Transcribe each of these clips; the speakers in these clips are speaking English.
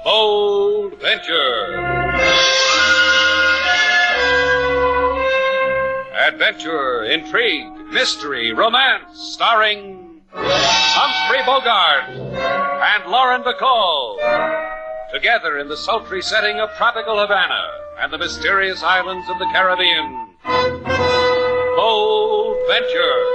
Bold Venture. Adventure, intrigue, mystery, romance, starring Humphrey Bogart and Lauren Bacall. Together in the sultry setting of tropical Havana and the mysterious islands of the Caribbean. Bold Venture.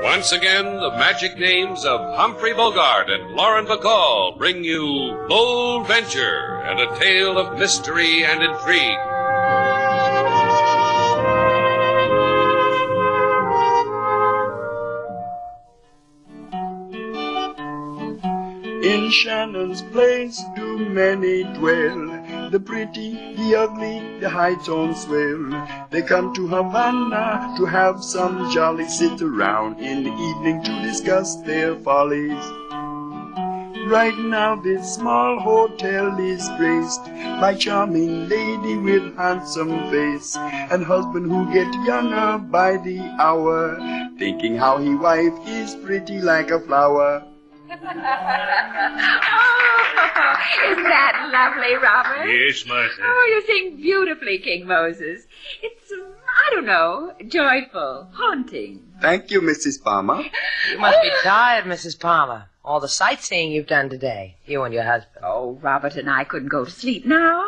Once again, the magic names of Humphrey Bogart and Lauren Bacall bring you Bold Venture and a tale of mystery and intrigue. In Shannon's place do many dwell, the pretty, the ugly, the high-toned swell. They come to Havana to have some jolly sit around in the evening to discuss their follies. Right now this small hotel is graced by charming lady with handsome face and husband who get younger by the hour, thinking how he wife is pretty like a flower. Oh, isn't that lovely, Robert? Yes, Martha. Oh, you sing beautifully, King Moses. It's, I don't know, joyful, haunting. Thank you, Mrs. Palmer. You must be tired, Mrs. Palmer. All the sightseeing you've done today, you and your husband. Oh, Robert and I couldn't go to sleep now.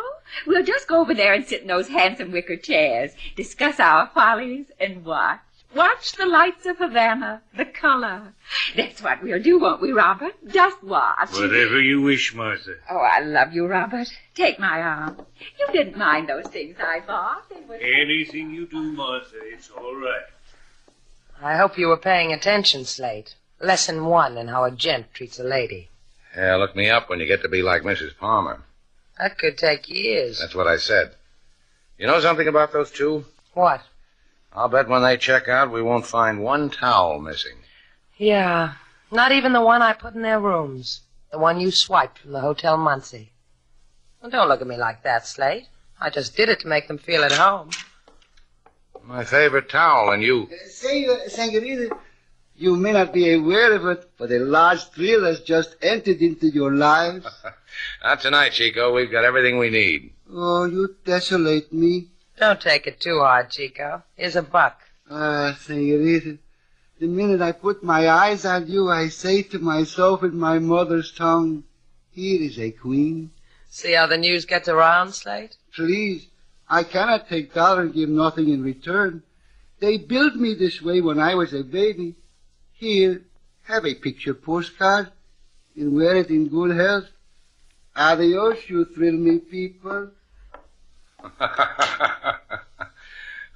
We'll just go over there and sit in those handsome wicker chairs, discuss our follies, and watch. Watch the lights of Havana, the color. That's what we'll do, won't we, Robert? Just watch. Whatever you wish, Martha. Oh, I love you, Robert. Take my arm. You didn't mind those things I bought. They were... Anything you do, Martha, it's all right. I hope you were paying attention, Slate. Lesson 1 in how a gent treats a lady. Yeah, look me up when you get to be like Mrs. Palmer. That could take years. That's what I said. You know something about those two? What? I'll bet when they check out, we won't find one towel missing. Yeah, not even the one I put in their rooms. The one you swiped from the Hotel Muncie. Well, don't look at me like that, Slate. I just did it to make them feel at home. My favorite towel, and you... Senorita, you may not be aware of it, but a large thrill has just entered into your lives. Not tonight, Chico. We've got everything we need. Oh, you desolate me. Don't take it too hard, Chico. Here's $1. Senorita, the minute I put my eyes on you, I say to myself in my mother's tongue, here is a queen. See how the news gets around, Slate? Please, I cannot take dollar and give nothing in return. They built me this way when I was a baby. Here, have a picture postcard and wear it in good health. Adios, you thrill me people.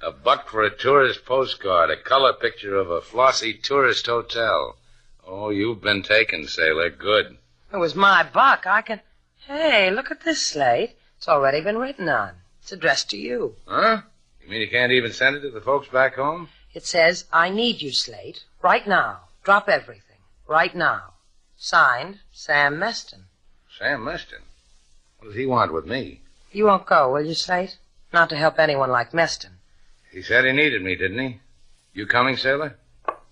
$1 for a tourist postcard, a color picture of a flossy tourist hotel. Oh, you've been taken, sailor. Good. It was my buck. I can... Hey, look at this, Slate. It's already been written on. It's addressed to you. Huh? You mean you can't even send it to the folks back home? It says, I need you, Slate. Right now. Drop everything. Right now. Signed, Sam Meston. Sam Meston? What does he want with me? You won't go, will you, Slate? Not to help anyone like Meston. He said he needed me, didn't he? You coming, sailor?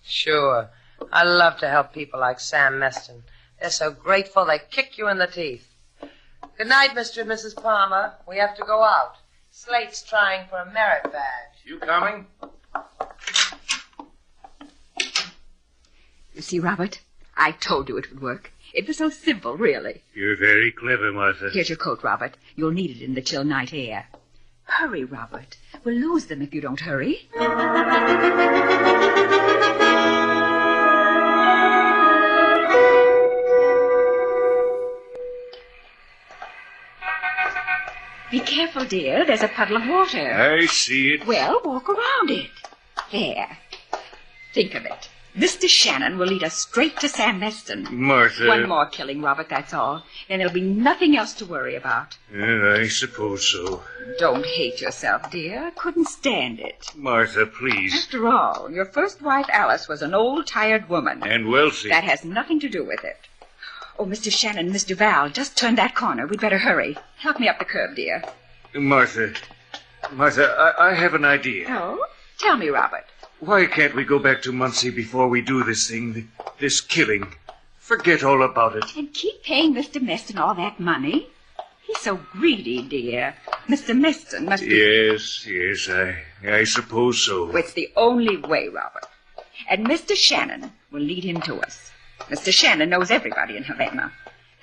Sure. I love to help people like Sam Meston. They're so grateful they kick you in the teeth. Good night, Mr. and Mrs. Palmer. We have to go out. Slate's trying for a merit badge. You coming? You see, Robert, I told you it would work. It was so simple, really. You're very clever, Martha. Here's your coat, Robert. You'll need it in the chill night air. Hurry, Robert. We'll lose them if you don't hurry. Be careful, dear. There's a puddle of water. I see it. Well, walk around it. There. Think of it. Mr. Shannon will lead us straight to Sam Meston. Martha. One more killing, Robert, that's all. Then there'll be nothing else to worry about. I suppose so. Don't hate yourself, dear. Couldn't stand it. Martha, please. After all, your first wife, Alice, was an old, tired woman. And wealthy. That has nothing to do with it. Oh, Mr. Shannon, Miss Duval, just turn that corner. We'd better hurry. Help me up the curb, dear. Martha, I have an idea. Oh? Tell me, Robert. Why can't we go back to Muncie before we do this thing, this killing? Forget all about it. And keep paying Mr. Meston all that money? He's so greedy, dear. Mr. Meston must be... Yes, I suppose so. It's the only way, Robert. And Mr. Shannon will lead him to us. Mr. Shannon knows everybody in Havana.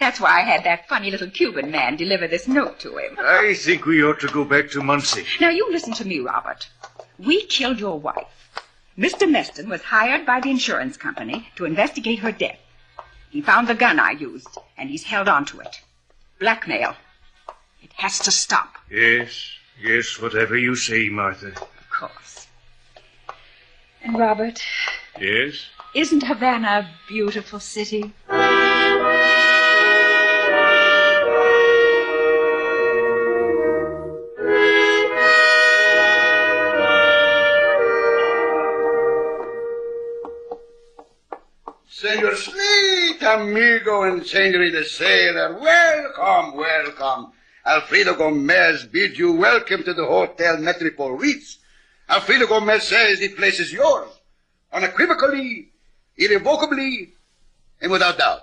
That's why I had that funny little Cuban man deliver this note to him. I think we ought to go back to Muncie. Now, you listen to me, Robert. We killed your wife. Mr. Meston was hired by the insurance company to investigate her death. He found the gun I used, and he's held on to it. Blackmail. It has to stop. Yes, whatever you say, Martha. Of course. And, Robert... Yes? Isn't Havana a beautiful city? Senor Slate, amigo and senorita Sailor, welcome. Alfredo Gomez bids you welcome to the Hotel Metropole Ritz. Alfredo Gomez says the place is yours, unequivocally, irrevocably, and without doubt.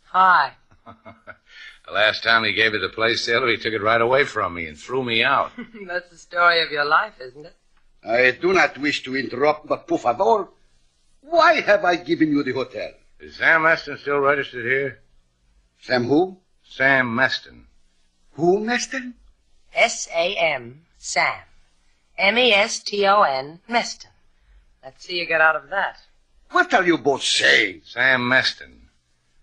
Hi. The last time he gave me the place, Sailor, he took it right away from me and threw me out. That's the story of your life, isn't it? I do not wish to interrupt, but por favor, why have I given you the hotel? Is Sam Meston still registered here? Sam who? Sam Meston. Who, Meston? S-A-M, Sam. M-E-S-T-O-N, Meston. Let's see you get out of that. What are you both saying? Sam Meston.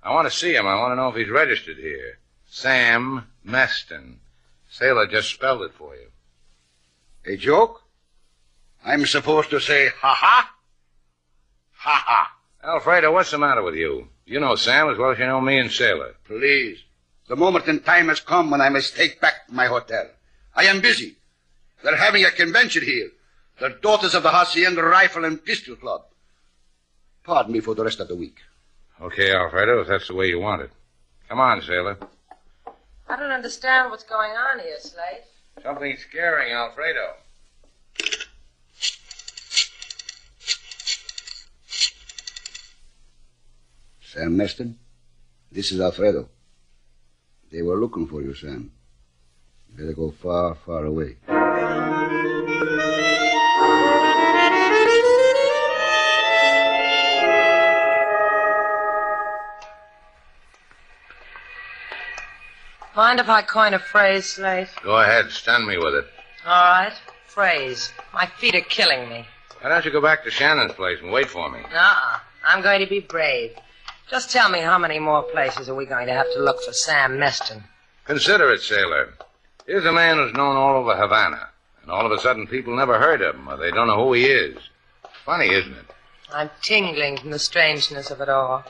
I want to see him. I want to know if he's registered here. Sam Meston. Sailor just spelled it for you. A joke? I'm supposed to say ha-ha? Ha-ha. Alfredo, what's the matter with you? You know Sam as well as you know me and Sailor. Please. The moment in time has come when I must take back my hotel. I am busy. They're having a convention here. The Daughters of the Hacienda Rifle and Pistol Club. Pardon me for the rest of the week. Okay, Alfredo, if that's the way you want it. Come on, Sailor. I don't understand what's going on here, Slate. Something scaring, Alfredo. Sam Meston, this is Alfredo. They were looking for you, Sam. You better go far, far away. Mind if I coin a phrase, Slate? Go ahead, stun me with it. All right. Phrase. My feet are killing me. Why don't you go back to Shannon's place and wait for me? I'm going to be brave. Just tell me how many more places are we going to have to look for Sam Meston? Consider it, Sailor. Here's a man who's known all over Havana, and all of a sudden people never heard of him, or they don't know who he is. Funny, isn't it? I'm tingling from the strangeness of it all.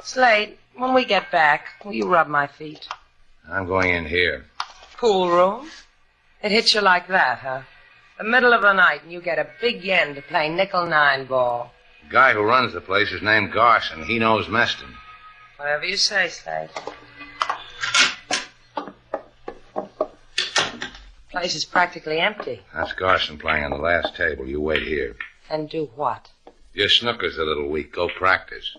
Slate, when we get back, will you rub my feet? I'm going in here. Pool room? It hits you like that, huh? The middle of the night, and you get a big yen to play nickel-nine ball. The guy who runs the place is named Garson. He knows Meston. Whatever you say, Slate. Place is practically empty. That's Garson playing on the last table. You wait here. And do what? Your snooker's a little weak. Go practice.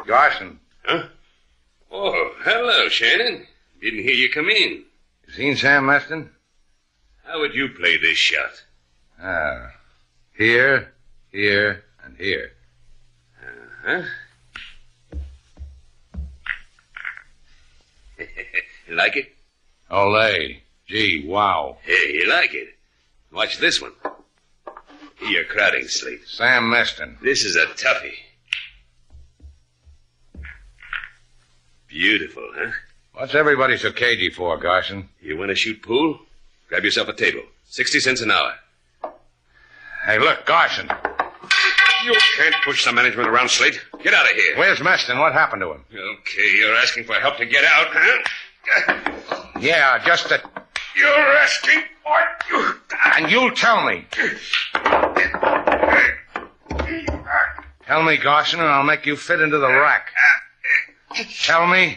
Garson. Huh? Oh, hello, Shannon. Didn't hear you come in. You seen Sam Meston? How would you play this shot? Here, here, and here. Uh-huh. You like it? Olé. Gee, wow. Hey, you like it? Watch this one. You're crowding, Slate. Sam Meston. This is a toughie. Beautiful, huh? What's everybody so cagey for, Garson? You want to shoot pool? Grab yourself a table. 60 cents an hour. Hey, look, Garson. You can't push the management around, Slate. Get out of here. Where's Meston? What happened to him? Okay, you're asking for help to get out, huh? Yeah, just that. You're asking for it. And you'll tell me. Tell me, Garson, and I'll make you fit into the rack. Tell me.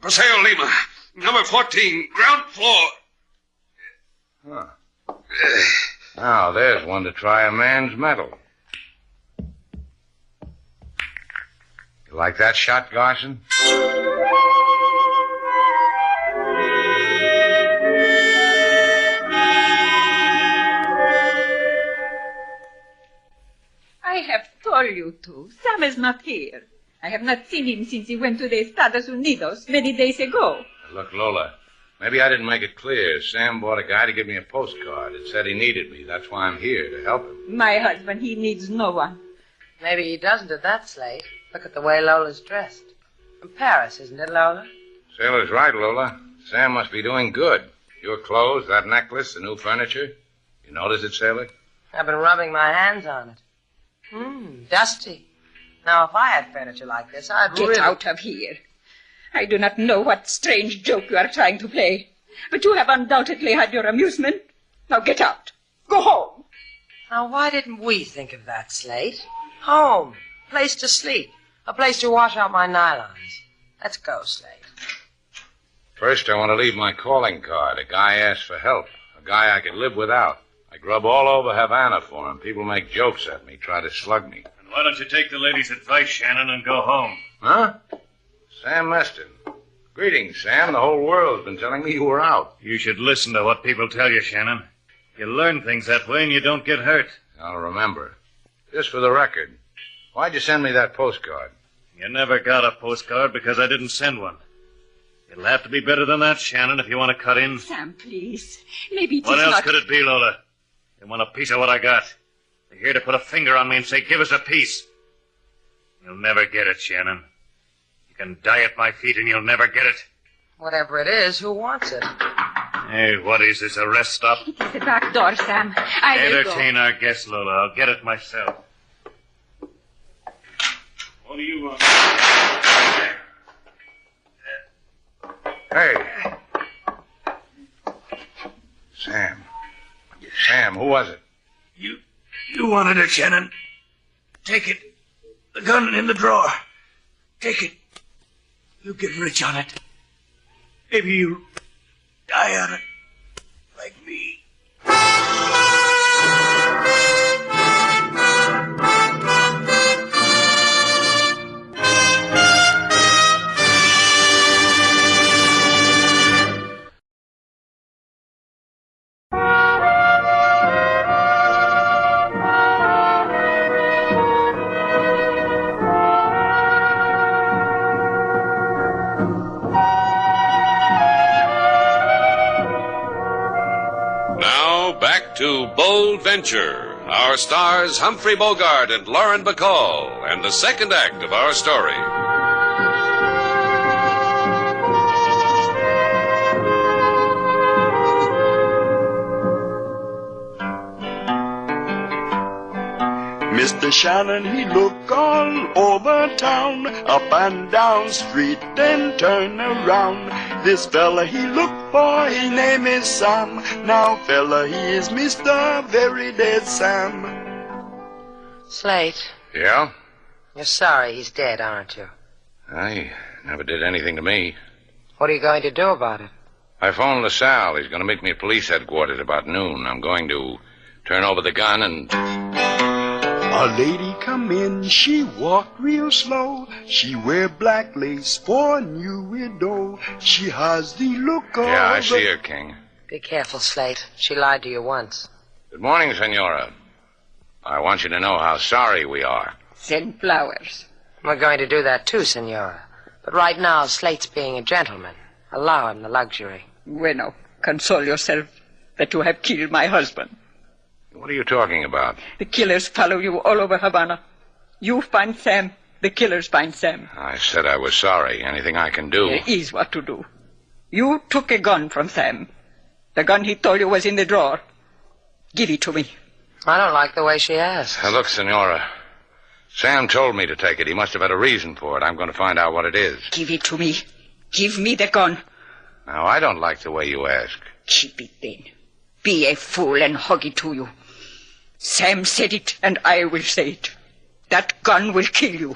Paseo Lima, number 14, ground floor. Huh. Now, there's one to try a man's mettle. You like that shot, Garson? I have told you to. Sam is not here. I have not seen him since he went to the Estados Unidos many days ago. Look, Lola, maybe I didn't make it clear. Sam bought a guy to give me a postcard. It said he needed me. That's why I'm here, to help him. My husband, he needs no one. Maybe he doesn't at that, Slate. Look at the way Lola's dressed. From Paris, isn't it, Lola? Sailor's right, Lola. Sam must be doing good. Your clothes, that necklace, the new furniture. You notice it, Sailor? I've been rubbing my hands on it. Dusty. Now, if I had furniture like this, I'd Get out of here. I do not know what strange joke you are trying to play, but you have undoubtedly had your amusement. Now get out. Go home. Now, why didn't we think of that, Slate? Home. Place to sleep. A place to wash out my nylons. Let's go, Slate. First, I want to leave my calling card. A guy asked for help. A guy I could live without. I grub all over Havana for him. People make jokes at me, try to slug me. And why don't you take the lady's advice, Shannon, and go home? Huh? Sam Meston. Greetings, Sam. The whole world's been telling me you were out. You should listen to what people tell you, Shannon. You learn things that way and you don't get hurt. I'll remember. Just for the record, why'd you send me that postcard? You never got a postcard because I didn't send one. It'll have to be better than that, Shannon, if you want to cut in. Sam, please. Maybe it What is else not... could it be, Lola? You want a piece of what I got. You're here to put a finger on me and say, give us a piece. You'll never get it, Shannon. You can die at my feet and you'll never get it. Whatever it is, who wants it? Hey, what is this, a rest stop? It is the back door, Sam. I will Entertain our guest, Lola. I'll get it myself. What do you want? Hey. Sam, who was it? You wanted it, Shannon. Take it. The gun in the drawer. Take it. You get rich on it. Maybe you die on it. Like me. To Bold Venture, our stars Humphrey Bogart and Lauren Bacall, and the second act of our story. Mr. Shannon, he look all over town, up and down street, then turn around. This fella he look for, his name is Sam. Now, fella, he is Mr. Very Dead Sam. Slate. Yeah? You're sorry he's dead, aren't you? He never did anything to me. What are you going to do about it? I phoned LaSalle. He's going to meet me at police headquarters about noon. I'm going to turn over the gun and... A lady come in, she walk real slow. She wear black lace for a new widow. She has the look of... Yeah, I see her, King. Be careful, Slate. She lied to you once. Good morning, Senora. I want you to know how sorry we are. Send flowers. We're going to do that too, Senora. But right now, Slate's being a gentleman. Allow him the luxury. Bueno, console yourself that you have killed my husband. What are you talking about? The killers follow you all over Havana. You find Sam. The killers find Sam. I said I was sorry. Anything I can do. There is what to do. You took a gun from Sam. The gun he told you was in the drawer. Give it to me. I don't like the way she asks. Look, Senora. Sam told me to take it. He must have had a reason for it. I'm going to find out what it is. Give it to me. Give me the gun. Now, I don't like the way you ask. Keep it then. Be a fool and hug it to you. Sam said it, and I will say it. That gun will kill you.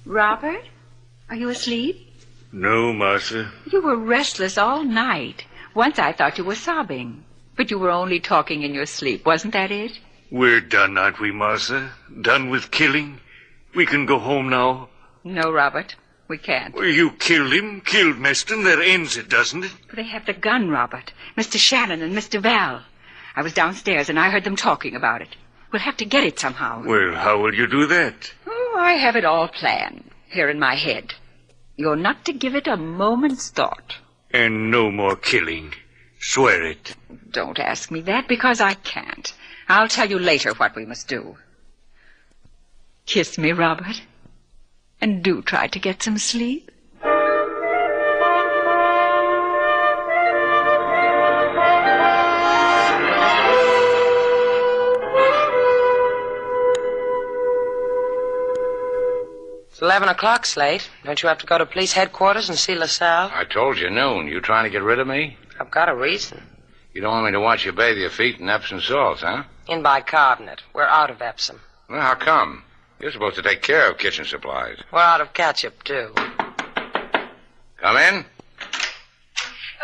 Robert, are you asleep? No, Martha. You were restless all night. Once I thought you were sobbing. But you were only talking in your sleep, wasn't that it? We're done, aren't we, Martha? Done with killing? We can go home now? No, Robert, we can't. Well, you killed him, killed Meston. That ends it, doesn't it? But they have the gun, Robert. Mr. Shannon and Mr. Val. I was downstairs and I heard them talking about it. We'll have to get it somehow. Well, how will you do that? Oh, I have it all planned, here in my head. You're not to give it a moment's thought. And no more killing. Swear it. Don't ask me that, because I can't. I'll tell you later what we must do. Kiss me, Robert. And do try to get some sleep. It's 11 o'clock, Slate. Don't you have to go to police headquarters and see LaSalle? I told you noon. You trying to get rid of me? I've got a reason. You don't want me to watch you bathe your feet in Epsom salts, huh? In bicarbonate. We're out of Epsom. Well, how come? You're supposed to take care of kitchen supplies. We're out of ketchup, too. Come in.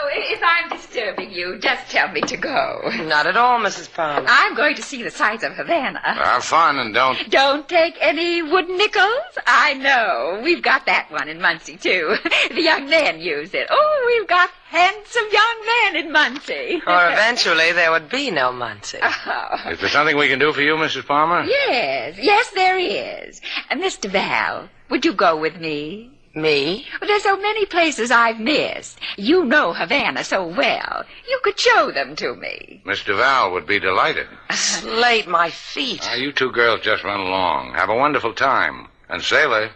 Oh, if I'm disturbing you, just tell me to go. Not at all, Mrs. Palmer. I'm going to see the sights of Havana. Have fun and don't... Don't take any wooden nickels? I know. We've got that one in Muncie, too. The young men use it. Oh, we've got handsome young men in Muncie. Or eventually there would be no Muncie. Oh. Is there something we can do for you, Mrs. Palmer? Yes, there is. Mr. Val, would you go with me? Me? Well, there's so many places I've missed. You know Havana so well. You could show them to me. Mr. Val would be delighted. Slate, my feet. You two girls just run along. Have a wonderful time. And Sailor,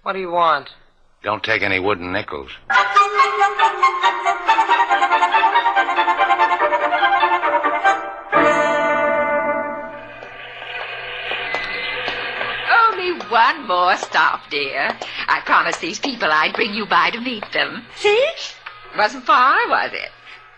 What do you want? don't take any wooden nickels. Only one more stop, dear. I promised these people I'd bring you by to meet them. See? Wasn't far, was it?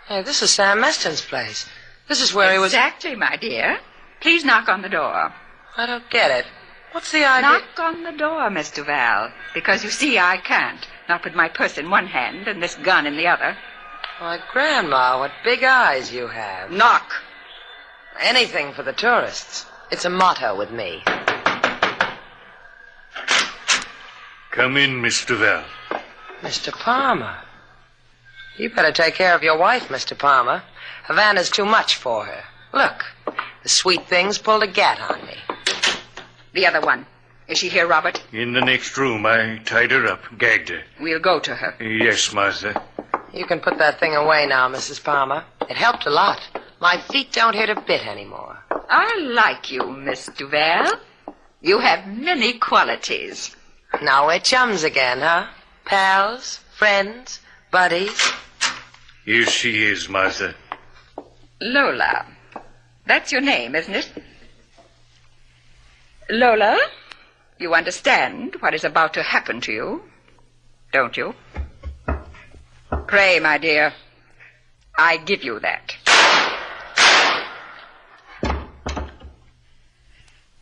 Hey, this is Sam Meston's place. This is where he was... Exactly, my dear. Please knock on the door. I don't get it. What's the idea? Knock on the door, Mr. Val. Because you see, I can't. Not with my purse in one hand and this gun in the other. Why, Grandma, what big eyes you have. Knock. Anything for the tourists. It's a motto with me. Come in, Mr. Val. Mr. Palmer. You better take care of your wife, Mr. Palmer. Havana's too much for her. Look, the sweet thing's pulled a gat on me. The other one. Is she here, Robert? In the next room. I tied her up, gagged her. We'll go to her. Yes, Martha. You can put that thing away now, Mrs. Palmer. It helped a lot. My feet don't hurt a bit anymore. I like you, Miss Duval. You have many qualities. Now we're chums again, huh? Pals, friends, buddies. Here she is, Martha. Lola. That's your name, isn't it? Lola, you understand what is about to happen to you, don't you? Pray, my dear. I give you that.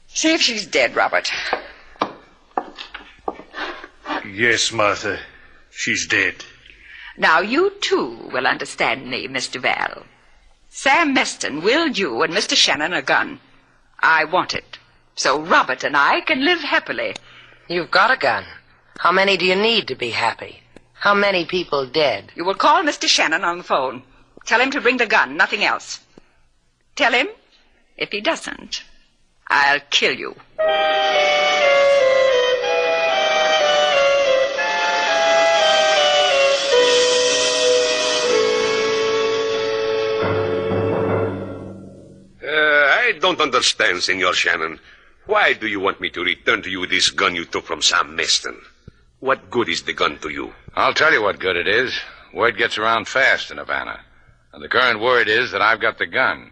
See if she's dead, Robert. Yes, Martha. She's dead. Now, you, too, will understand me, Mr. Val. Sam Meston willed you and Mr. Shannon a gun. I want it, so Robert and I can live happily. You've got a gun. How many do you need to be happy? How many people dead? You will call Mr. Shannon on the phone. Tell him to bring the gun, nothing else. Tell him, if he doesn't, I'll kill you. I don't understand, Senor Shannon. Why do you want me to return to you this gun you took from Sam Meston? What good is the gun to you? I'll tell you what good it is. Word gets around fast in Havana. And the current word is that I've got the gun.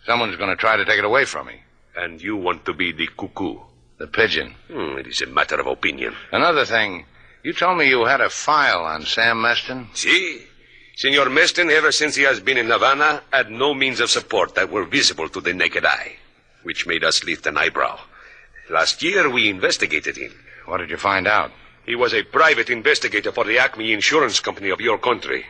Someone's going to try to take it away from me. And you want to be the cuckoo? The pigeon. It is a matter of opinion. Another thing, you told me you had a file on Sam Meston. See? Senor Meston, ever since he has been in Havana, had no means of support that were visible to the naked eye, which made us lift an eyebrow. Last year, we investigated him. What did you find out? He was a private investigator for the Acme Insurance Company of your country.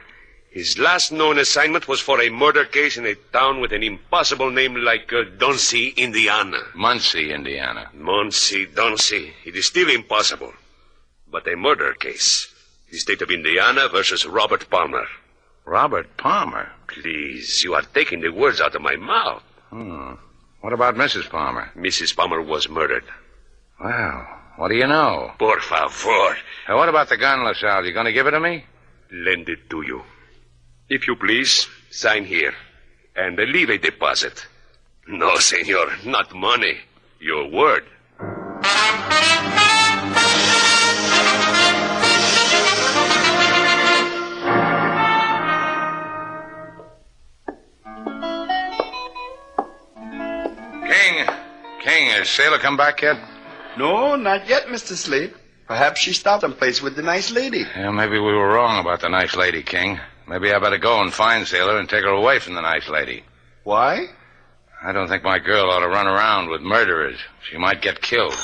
His last known assignment was for a murder case in a town with an impossible name like Muncie, Indiana. Muncie, Indiana. Muncie. It is still impossible. But a murder case. The state of Indiana versus Robert Palmer. Robert Palmer? Please, you are taking the words out of my mouth. What about Mrs. Palmer? Mrs. Palmer was murdered. Well, what do you know? Por favor. Now, what about the gun, LaSalle? You going to give it to me? Lend it to you. If you please, sign here. And leave a deposit. No, senor, not money. Your word. King, has Sailor come back yet? No, not yet, Mr. Slate. Perhaps she stopped someplace with the nice lady. Yeah, maybe we were wrong about the nice lady, King. Maybe I better go and find Sailor and take her away from the nice lady. Why? I don't think my girl ought to run around with murderers. She might get killed.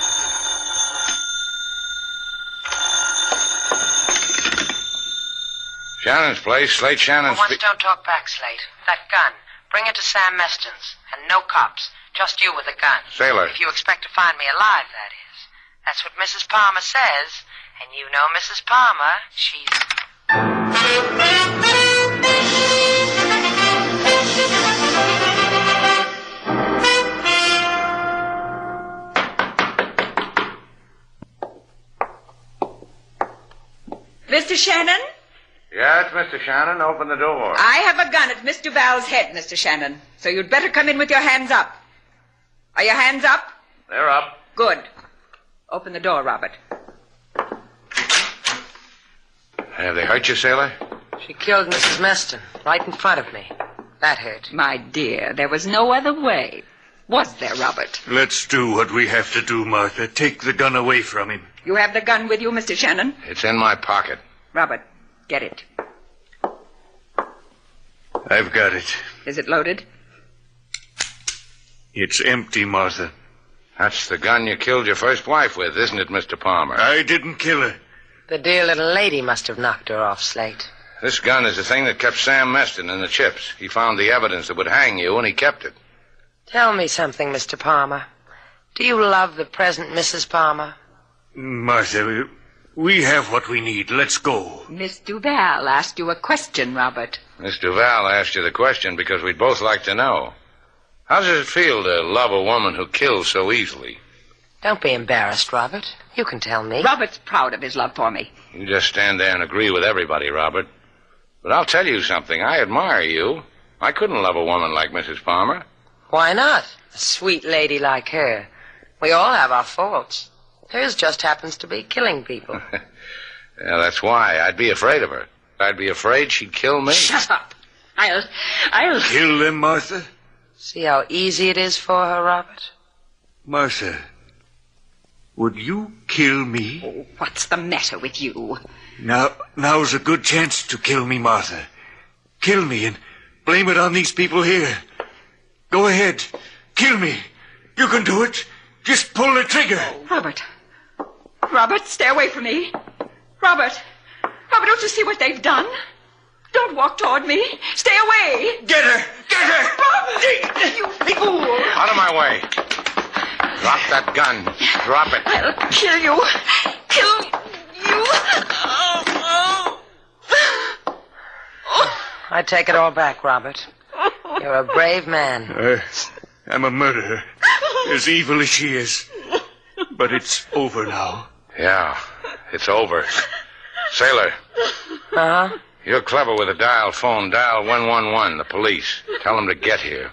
Shannon's place, Slate Shannon's... For once, don't talk back, Slate. That gun. Bring it to Sam Meston's. And no cops. Just you with a gun. Sailor. If you expect to find me alive, that is. That's what Mrs. Palmer says. And you know Mrs. Palmer. She's... Mr. Shannon? Yes, Mr. Shannon, open the door. I have a gun at Miss Duval's head, Mr. Shannon. So you'd better come in with your hands up. Are your hands up? They're up. Good. Open the door, Robert. Have they hurt you, Sailor? She killed Mrs. Meston right in front of me. That hurt. My dear, there was no other way. Was there, Robert? Let's do what we have to do, Martha. Take the gun away from him. You have the gun with you, Mr. Shannon? It's in my pocket. Robert, get it. I've got it. Is it loaded? It's empty, Martha. That's the gun you killed your first wife with, isn't it, Mr. Palmer? I didn't kill her. The dear little lady must have knocked her off, Slate. This gun is the thing that kept Sam Meston in the chips. He found the evidence that would hang you, and he kept it. Tell me something, Mr. Palmer. Do you love the present Mrs. Palmer? Martha, we have what we need. Let's go. Miss Duval asked you a question, Robert. Miss Duval asked you the question because we'd both like to know. How does it feel to love a woman who kills so easily? Don't be embarrassed, Robert. You can tell me. Robert's proud of his love for me. You just stand there and agree with everybody, Robert. But I'll tell you something. I admire you. I couldn't love a woman like Mrs. Palmer. Why not? A sweet lady like her. We all have our faults. Hers just happens to be killing people. Yeah, that's why. I'd be afraid of her. I'd be afraid she'd kill me. Shut up. I'll... Kill them, Martha? See how easy it is for her, Robert? Martha, would you kill me? Oh, what's the matter with you? Now's a good chance to kill me, Martha. Kill me and blame it on these people here. Go ahead. Kill me. You can do it. Just pull the trigger. Robert, stay away from me. Robert, don't you see what they've done? Don't walk toward me. Stay away. Get her. Robert! You fool. Out of my way. Drop that gun. Drop it. I'll kill you. Kill you. I take it all back, Robert. You're a brave man. I'm a murderer. As evil as she is. But it's over now. Yeah, it's over. Sailor. Uh-huh. You're clever with a dial phone. Dial 111, the police. Tell them to get here.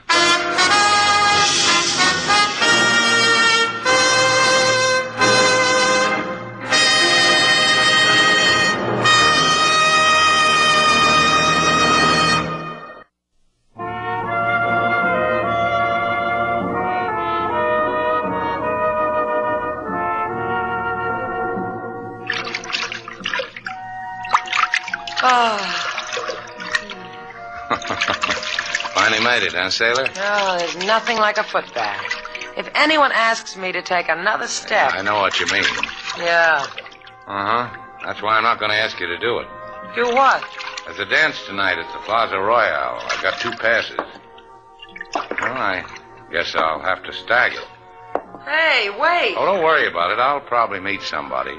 Finally made it, huh, Sailor? No, there's nothing like a foot bath. If anyone asks me to take another step... I know what you mean. Yeah. Uh-huh. That's why I'm not going to ask you to do it. Do what? There's a dance tonight at the Plaza Royale. I've got 2 passes. Well, I guess I'll have to stagger. Hey, wait. Oh, don't worry about it. I'll probably meet somebody.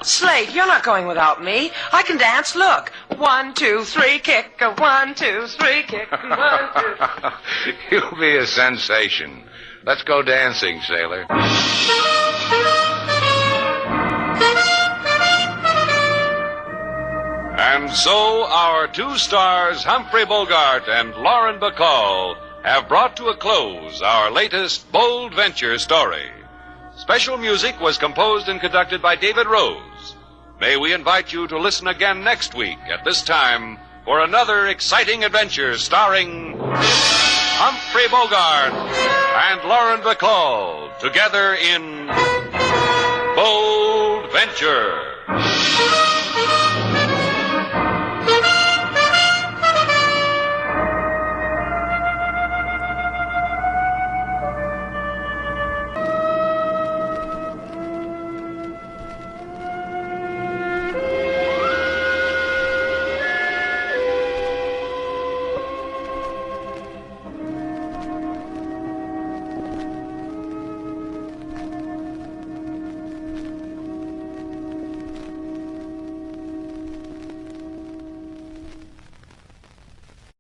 Slate, you're not going without me. I can dance. Look. 1, 2, 3, kick. 1, 2, 3, kick. 1, 2. You'll be a sensation. Let's go dancing, Sailor. And so our 2 stars, Humphrey Bogart and Lauren Bacall, have brought to a close our latest bold venture story. Special music was composed and conducted by David Rose. May we invite you to listen again next week at this time for another exciting adventure starring Humphrey Bogart and Lauren Bacall together in Bold Venture.